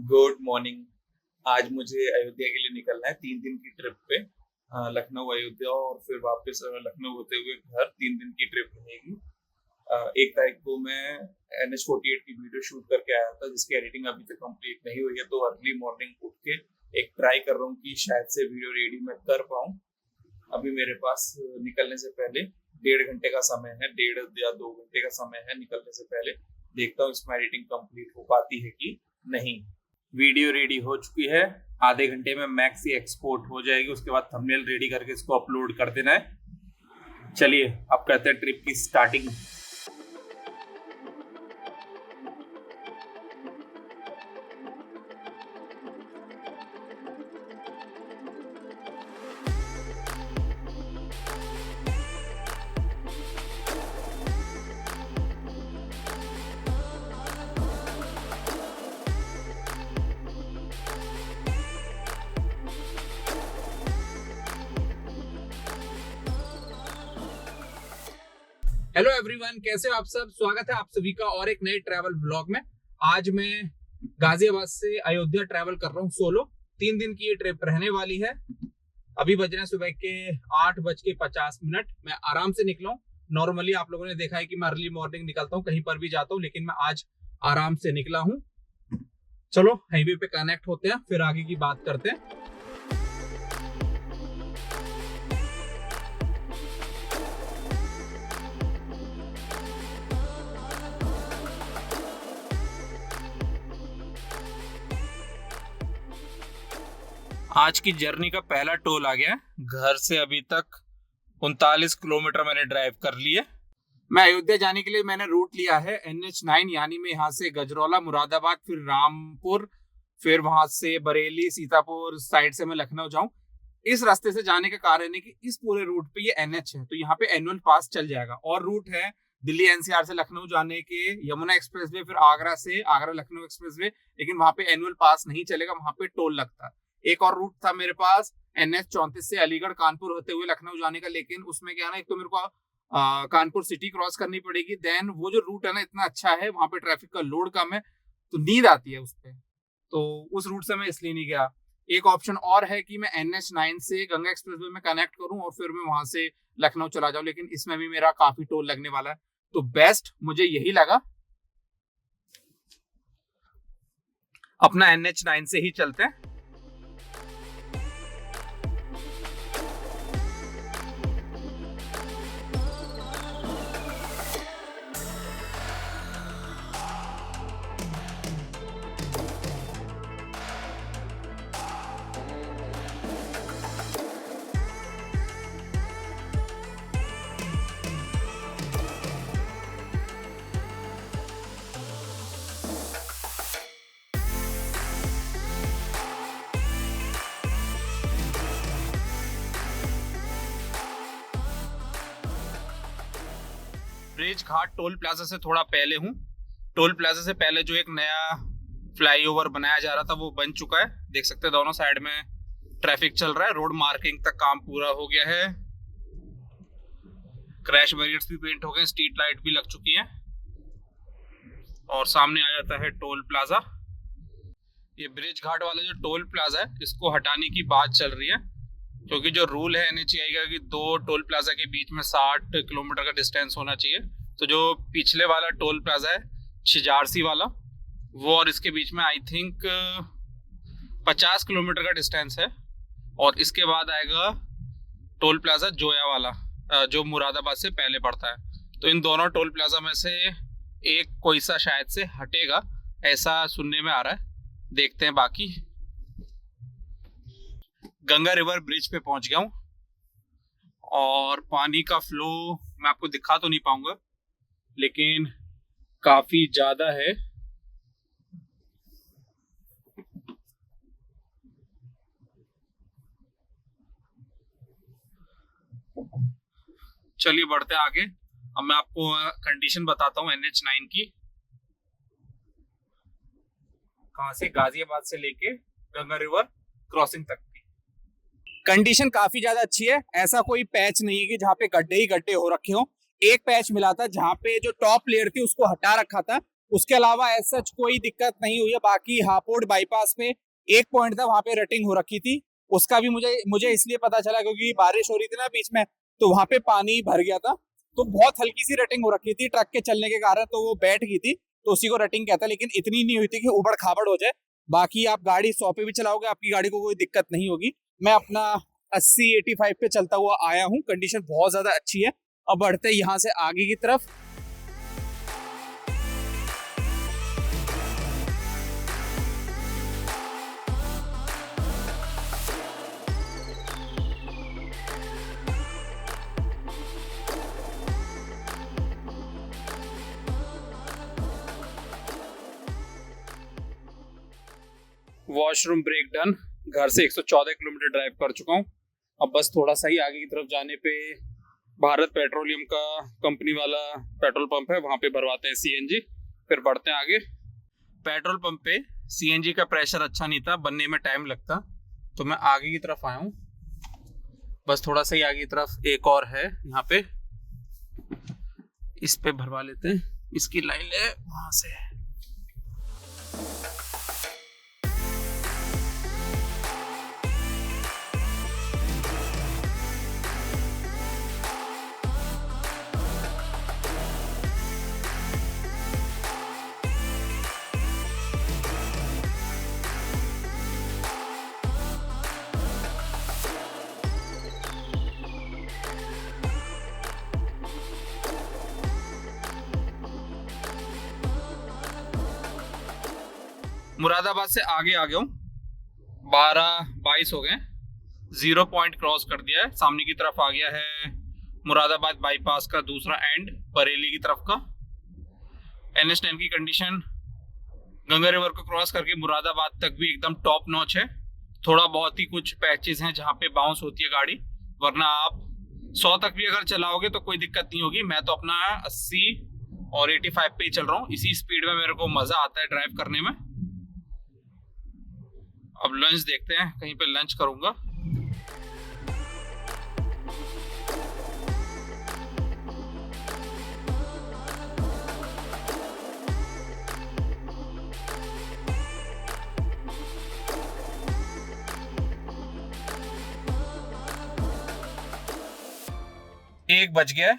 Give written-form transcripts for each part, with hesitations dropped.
Good morning. आज मुझे अयोध्या के लिए निकलना है 3 दिन की ट्रिप पे। लखनऊ, अयोध्या और फिर वापस लखनऊ होते हुए घर। 3 दिन की ट्रिप रहेगी। 1 तारीख को मैं NH-48 की वीडियो शूट करके आया था, जिसकी एडिटिंग अभी तक कंप्लीट नहीं हुई है। तो अर्ली मॉर्निंग उठ के एक ट्राई कर रहा हूँ कि शायद से वीडियो रेडी मैं कर पाऊँ। अभी मेरे पास निकलने से पहले 1.5 घंटे का समय है, 1.5 या 2 घंटे का समय है निकलने से पहले। देखता हूँ इसमें एडिटिंग कंप्लीट हो पाती है कि नहीं। वीडियो रेडी हो चुकी है, आधे घंटे में मैक्स ही एक्सपोर्ट हो जाएगी। उसके बाद थंबनेल रेडी करके इसको अपलोड कर देना है। चलिए अब करते हैं ट्रिप की स्टार्टिंग। हेलो एवरीवन, कैसे हो आप सब। स्वागत है आप सभी का और एक नए ट्रैवल ब्लॉग में। आज मैं गाजियाबाद से अयोध्या ट्रैवल कर रहा हूँ सोलो। 3 दिन की ये ट्रिप रहने वाली है। अभी बज रहे हैं सुबह के 8:50। मैं आराम से निकला हूँ। नॉर्मली आप लोगों ने देखा है कि मैं अर्ली मॉर्निंग निकलता हूँ, कहीं पर भी जाता हूँ, लेकिन मैं आज आराम से निकला हूँ। चलो हाईवे पे कनेक्ट होते हैं, फिर आगे की बात करते हैं। आज की जर्नी का पहला टोल आ गया है। घर से अभी तक 39 किलोमीटर मैंने ड्राइव कर लिए। मैं अयोध्या जाने के लिए मैंने रूट लिया है NH9, यानी मैं यहाँ से गजरौला, मुरादाबाद, फिर रामपुर, फिर वहां से बरेली, सीतापुर साइड से मैं लखनऊ जाऊं। इस रास्ते से जाने का कारण है कि इस पूरे रूट पे ये NH है, तो यहाँ पे एनुअल पास चल जाएगा। और रूट है दिल्ली NCR से लखनऊ जाने के यमुना एक्सप्रेसवे, फिर आगरा से आगरा लखनऊ एक्सप्रेसवे, लेकिन वहां पे एनुअल पास नहीं चलेगा, वहां पे टोल लगता है। एक और रूट था मेरे पास NH34 से अलीगढ़ कानपुर होते हुए लखनऊ जाने का, लेकिन उसमें क्या ना, एक तो मेरे को कानपुर सिटी क्रॉस करनी पड़ेगी। देन वो जो रूट है ना, इतना अच्छा है, वहां पे ट्रैफिक का लोड कम है, तो नींद आती है उस पर, तो उस रूट से मैं इसलिए नहीं गया। एक ऑप्शन और है कि मैं NH9 से गंगा एक्सप्रेसवे में कनेक्ट करूं और फिर मैं वहां से लखनऊ चला जाऊं, लेकिन इसमें भी मेरा काफी टोल लगने वाला है, तो बेस्ट मुझे यही लगा। अपना NH9 से ही चलते हैं। ब्रिज घाट टोल प्लाजा से थोड़ा पहले हूँ। टोल प्लाजा से पहले जो एक नया फ्लाईओवर बनाया जा रहा था वो बन चुका है। देख सकते हैं दोनों साइड में ट्रैफिक चल रहा है। रोड मार्किंग तक काम पूरा हो गया है। क्रैश बैरियर्स भी पेंट हो गए, स्ट्रीट लाइट भी लग चुकी है, और सामने आ जाता है टोल प्लाजा। ये ब्रिज घाट वाला जो टोल प्लाजा है, इसको हटाने की बात चल रही है, क्योंकि जो रूल है NHAI का कि 2 टोल प्लाजा के बीच में 60 किलोमीटर का डिस्टेंस होना चाहिए। तो जो पिछले वाला टोल प्लाजा है, शिजारसी वाला, वो और इसके बीच में आई थिंक 50 किलोमीटर का डिस्टेंस है। और इसके बाद आएगा टोल प्लाजा जोया वाला, जो मुरादाबाद से पहले पड़ता है। तो इन दोनों टोल प्लाजा में से एक कोई सा शायद से हटेगा, ऐसा सुनने में आ रहा है। देखते हैं बाकी। गंगा रिवर ब्रिज पे पहुंच गया हूँ, और पानी का फ्लो मैं आपको दिखा तो नहीं पाऊंगा, लेकिन काफी ज्यादा है। चलिए बढ़ते हैं आगे। अब मैं आपको कंडीशन बताता हूँ NH9 की, कहां से, गाजियाबाद से लेके गंगा रिवर क्रॉसिंग तक की कंडीशन काफी ज्यादा अच्छी है। ऐसा कोई पैच नहीं है कि जहाँ पे गड्ढे ही गड्ढे हो रखे हो। एक पैच मिला था जहाँ पे जो टॉप लेयर थी उसको हटा रखा था, उसके अलावा ऐसा सच कोई दिक्कत नहीं हुई है। बाकी हापुड़ बाईपास पे एक पॉइंट था, वहां पे रटिंग हो रखी थी, उसका भी मुझे इसलिए पता चला क्योंकि बारिश हो रही थी ना बीच में, तो वहां पे पानी भर गया था, तो बहुत हल्की सी रटिंग हो रखी थी ट्रक के चलने के कारण, तो वो बैठ गई थी, तो उसी को रटिंग कहता है, लेकिन इतनी नहीं हुई थी कि उबड़ खाबड़ हो जाए। बाकी आप गाड़ी 100 पे भी चलाओगे, आपकी गाड़ी को कोई दिक्कत नहीं होगी। मैं अपना 80-85 पे चलता हुआ आया हूँ, कंडीशन बहुत ज्यादा अच्छी है। अब बढ़ते यहाँ से आगे की तरफ। Washroom break done. घर से 114 किलोमीटर ड्राइव कर चुका हूँ। अब बस थोड़ा सा ही आगे की तरफ जाने पे भारत पेट्रोलियम का कंपनी वाला पेट्रोल पंप है, वहां पे भरवाते हैं सीएनजी, फिर बढ़ते हैं आगे। पेट्रोल पंप पे सीएनजी का प्रेशर अच्छा नहीं था, बनने में टाइम लगता, तो मैं आगे की तरफ आया हूँ। बस थोड़ा सा ही आगे की तरफ एक और है, यहाँ पे इस पे भरवा लेते हैं। इसकी लाइन है वहां से। मुरादाबाद से आगे आ गया हूँ, 12-22 हो गए, 0 पॉइंट क्रॉस कर दिया है। सामने की तरफ आ गया है मुरादाबाद बाईपास का दूसरा एंड, बरेली की तरफ का। NH9 की कंडीशन गंगा रिवर को क्रॉस करके मुरादाबाद तक भी एकदम टॉप नॉच है। थोड़ा बहुत ही कुछ पैचेस हैं जहाँ पे बाउंस होती है गाड़ी, वरना आप 100 तक भी अगर चलाओगे तो कोई दिक्कत नहीं होगी। मैं तो अपना 80 और 85 पे ही चल रहा हूँ, इसी स्पीड में मेरे को मजा आता है ड्राइव करने में। अब लंच देखते हैं, कहीं पे लंच करूंगा। एक बज गया।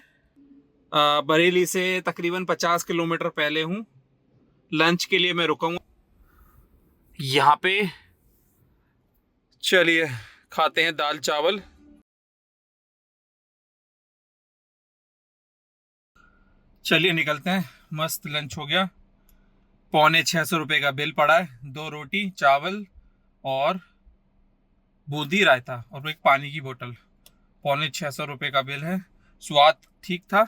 बरेली से तकरीबन 50 किलोमीटर पहले हूँ। लंच के लिए मैं रुका हूँ यहाँ पे। चलिए खाते हैं दाल चावल। चलिए निकलते हैं। मस्त लंच हो गया। 650 रुपये का बिल पड़ा है, 2 रोटी चावल और बूंदी रायता और एक पानी की बोतल। 650 रुपये का बिल है। स्वाद ठीक था।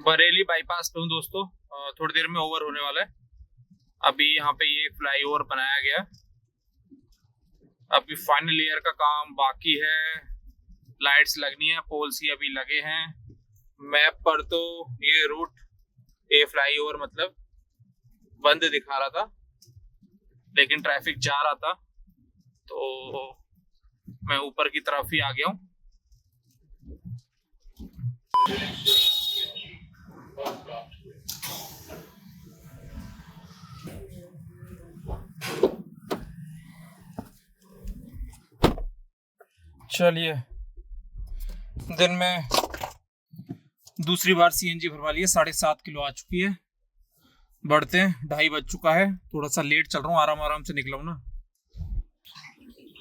बरेली बाईपास पे हूँ दोस्तों, थोड़ी देर में ओवर होने वाला है। अभी यहाँ पे ये फ्लाईओवर बनाया गया, अभी फाइनल ईयर का काम बाकी है। लाइट्स लगनी है, पोल्स ही अभी लगे हैं। मैप पर तो ये रूट, ये फ्लाईओवर मतलब बंद दिखा रहा था, लेकिन ट्रैफिक जा रहा था, तो मैं ऊपर की तरफ ही आ गया हूँ। चलिए, दिन में दूसरी बार सीएनजी भरवा लिया, 7.5 किलो आ चुकी है। बढ़ते हैं, 2:30 बज चुका है। थोड़ा सा लेट चल रहा हूँ, आराम से निकला हूँ ना।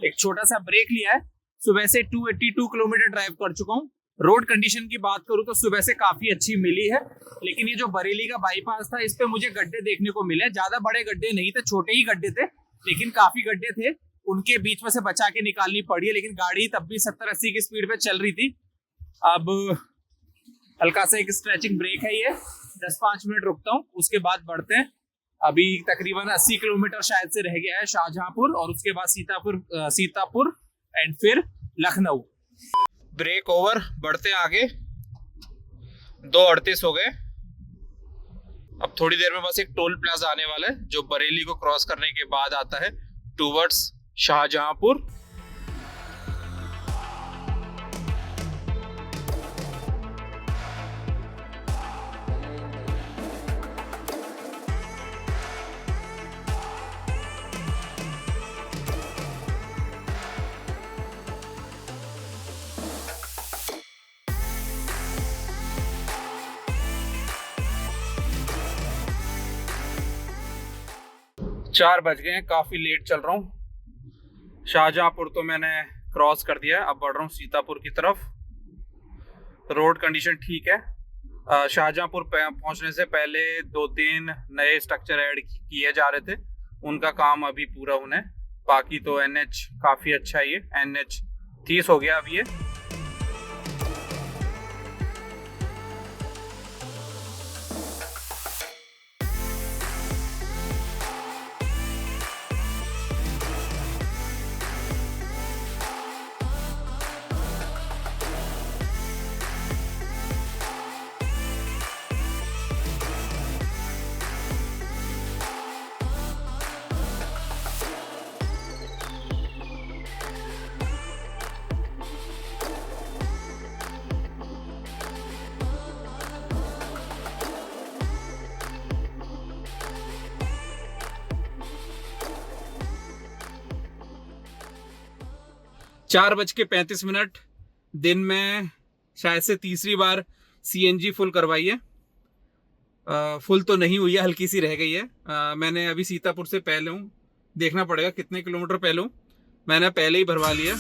एक छोटा सा ब्रेक लिया है। सुबह से 282 किलोमीटर ड्राइव कर चुका हूँ। रोड कंडीशन की बात करूँ तो सुबह से काफी अच्छी मिली है, लेकिन ये जो बरेली का बाईपास था, इस पे मुझे गड्ढे देखने को मिले। ज्यादा बड़े गड्ढे नहीं थे, छोटे ही गड्ढे थे, लेकिन काफी गड्ढे थे। उनके बीच में से बचा के निकालनी पड़ी है, लेकिन गाड़ी तब भी 70-80 की स्पीड पे चल रही थी। अब हल्का सा एक स्ट्रेचिंग ब्रेक है, ये 10-5 मिनट रुकता हूँ, उसके बाद बढ़ते हैं। अभी तकरीबन 80 किलोमीटर शायद से रह गया है शाहजहांपुर, और उसके बाद सीतापुर एंड फिर लखनऊ। ब्रेक ओवर, बढ़ते आगे। 2:38 हो गए। अब थोड़ी देर में बस एक टोल प्लाजा आने वाला है जो बरेली को क्रॉस करने के बाद आता है टूवर्ड्स शाहजहांपुर। चार बज गए हैं, काफी लेट चल रहा हूँ। शाहजहांपुर तो मैंने क्रॉस कर दिया है, अब बढ़ रहा हूँ सीतापुर की तरफ। रोड कंडीशन ठीक है। शाहजहांपुर पहुंचने से पहले 2-3 नए स्ट्रक्चर ऐड किए जा रहे थे, उनका काम अभी पूरा होना है। बाकी तो NH काफी अच्छा है। ये NH 30 हो गया अब ये। 4:35। दिन में शायद से तीसरी बार CNG फुल करवाई है। फुल तो नहीं हुई है, हल्की सी रह गई है। मैंने अभी सीतापुर से पहले हूँ, देखना पड़ेगा कितने किलोमीटर पहले हूँ। मैंने पहले ही भरवा लिया।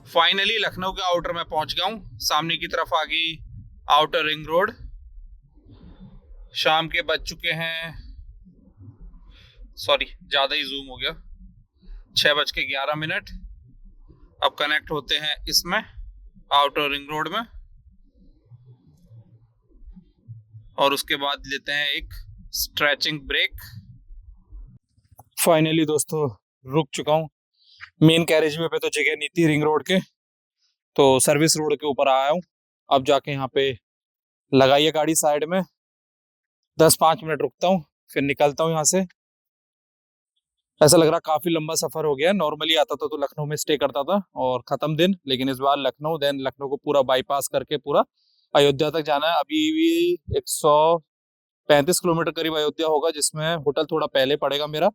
फाइनली लखनऊ के आउटर में पहुंच गया हूँ। सामने की तरफ आ गई आउटर रिंग रोड। शाम के बज चुके हैं, सॉरी ज्यादा ही जूम हो गया, 6:11। अब कनेक्ट होते हैं इसमें आउटर रिंग रोड में, और उसके बाद लेते हैं एक स्ट्रेचिंग ब्रेक। फाइनली दोस्तों रुक चुका हूँ। मेन कैरेज वे पे तो जगह नहीं थी रिंग रोड के, तो सर्विस रोड के ऊपर आया हूँ। अब जाके यहाँ पे लगाइए गाड़ी साइड में, 10-5 मिनट रुकता हूँ, फिर निकलता हूँ यहाँ से। ऐसा लग रहा काफी लंबा सफर हो गया। नॉर्मली आता था तो लखनऊ में स्टे करता था और खत्म दिन, लेकिन इस बार लखनऊ, देन लखनऊ को पूरा बाईपास करके पूरा अयोध्या तक जाना है। अभी भी 135 किलोमीटर करीब अयोध्या होगा, जिसमें होटल थोड़ा पहले पड़ेगा मेरा।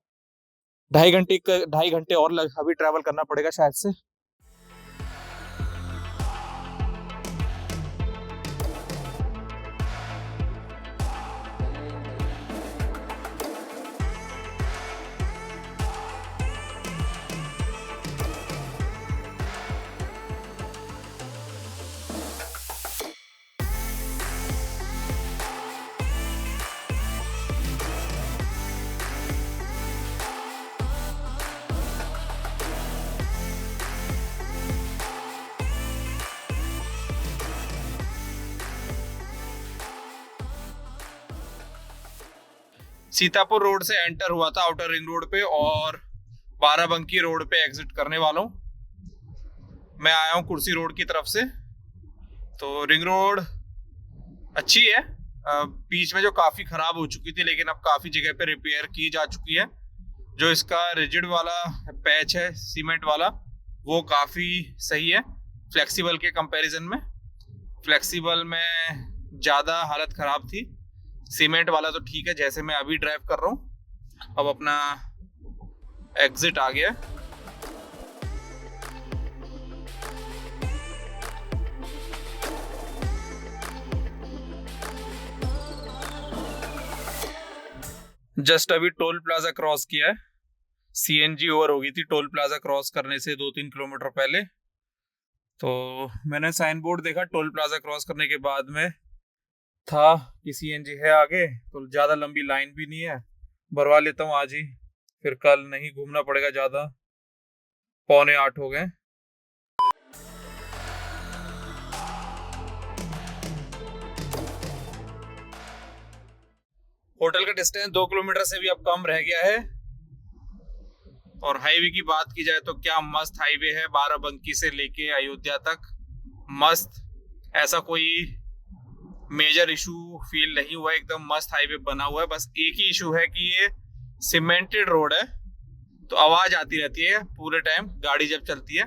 2.5 घंटे और अभी ट्रैवल करना पड़ेगा शायद से। सीतापुर रोड से एंटर हुआ था आउटर रिंग रोड पे, और बाराबंकी रोड पे एग्जिट करने वाला हूँ। मैं आया हूँ कुर्सी रोड की तरफ से। तो रिंग रोड अच्छी है, बीच में जो काफी खराब हो चुकी थी, लेकिन अब काफी जगह पे रिपेयर की जा चुकी है। जो इसका रिजिड वाला पैच है सीमेंट वाला, वो काफी सही है फ्लेक्सिबल के कंपैरिजन में। फ्लेक्सिबल में ज्यादा हालत खराब थी, सीमेंट वाला तो ठीक है जैसे मैं अभी ड्राइव कर रहा हूँ। अब अपना एग्जिट आ गया। जस्ट अभी टोल प्लाजा क्रॉस किया है। CNG ओवर हो गई थी टोल प्लाजा क्रॉस करने से 2-3 किलोमीटर पहले। तो मैंने साइन बोर्ड देखा टोल प्लाजा क्रॉस करने के बाद में था कि CNG है आगे, तो ज्यादा लंबी लाइन भी नहीं है, भरवा लेता हूँ आज ही, फिर कल नहीं घूमना पड़ेगा ज़्यादा। 7:45 हो गए। होटल का डिस्टेंस 2 किलोमीटर से भी अब कम रह गया है। और हाईवे की बात की जाए तो क्या मस्त हाईवे है, बाराबंकी से लेके अयोध्या तक मस्त। ऐसा कोई मेजर इशू फील नहीं हुआ, एकदम मस्त हाईवे बना हुआ है। बस एक ही इशू है कि ये सीमेंटेड रोड है तो आवाज आती रहती है पूरे टाइम गाड़ी जब चलती है।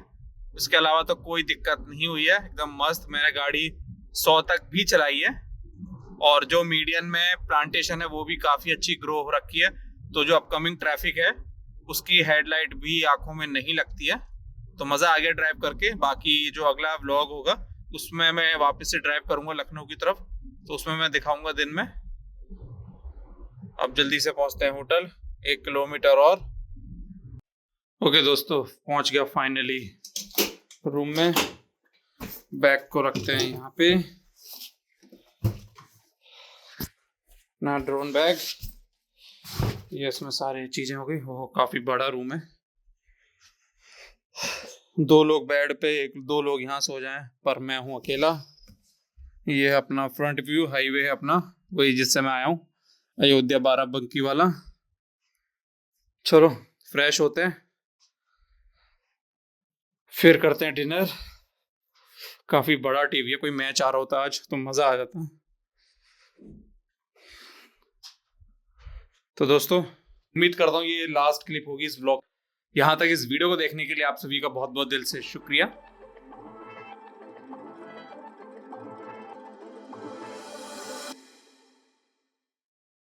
उसके अलावा तो कोई दिक्कत नहीं हुई है, एकदम मस्त। मैंने गाड़ी 100 तक भी चलाई है। और जो मीडियन में प्लांटेशन है वो भी काफी अच्छी ग्रो हो रखी है, तो जो अपकमिंग ट्रैफिक है उसकी हेडलाइट भी आंखों में नहीं लगती है। तो मजा आ गया ड्राइव करके। बाकी जो अगला व्लॉग होगा उसमें मैं वापस से ड्राइव करूंगा लखनऊ की तरफ, तो उसमें मैं दिखाऊंगा दिन में। अब जल्दी से पहुंचते हैं होटल, 1 किलोमीटर और। ओके दोस्तों, पहुंच गया फाइनली रूम में। बैग को रखते हैं यहाँ पे, ना ड्रोन बैग। ये इसमें सारी चीजें हो गई। वो काफी बड़ा रूम है, 2 लोग बेड पे, 2 लोग यहाँ सो जाएं, पर मैं हूँ अकेला। ये अपना फ्रंट व्यू हाईवे है अपना, वही जिससे मैं आया हूँ, अयोध्या बाराबंकी वाला। चलो फ्रेश होते हैं, फिर करते हैं डिनर। काफी बड़ा टीवी है, कोई मैच आ रहा होता आज तो मजा आ जाता। तो दोस्तों उम्मीद करता हूँ ये लास्ट क्लिप होगी इस व्लॉग। यहाँ तक इस वीडियो को देखने के लिए आप सभी का बहुत बहुत दिल से शुक्रिया।